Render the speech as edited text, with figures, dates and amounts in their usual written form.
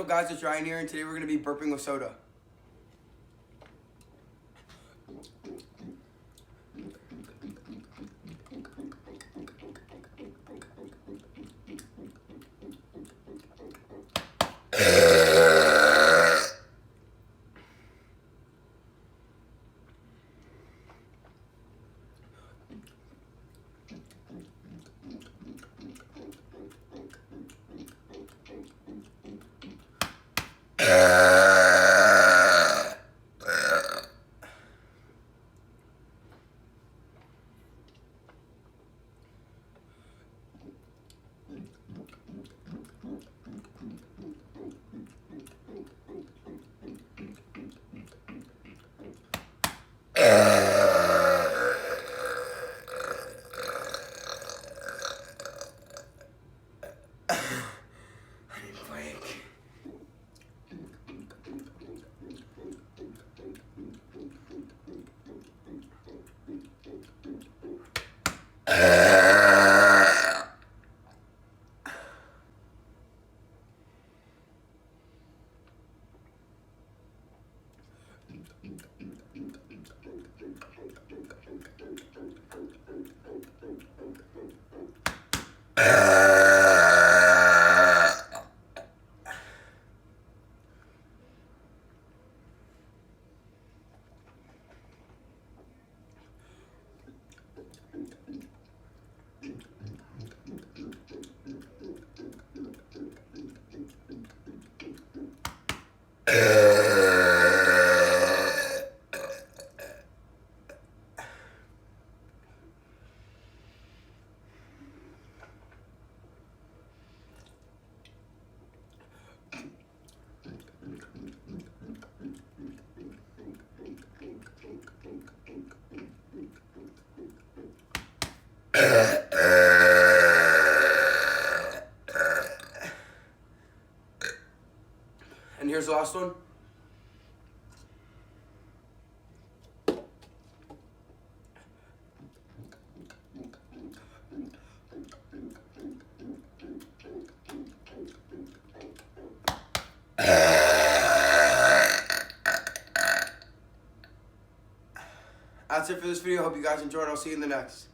up, guys? It's Ryan here, and today we're going to be burping with soda. And here's the last one. That's it for this video. Hope you guys enjoyed. I'll see you in the next.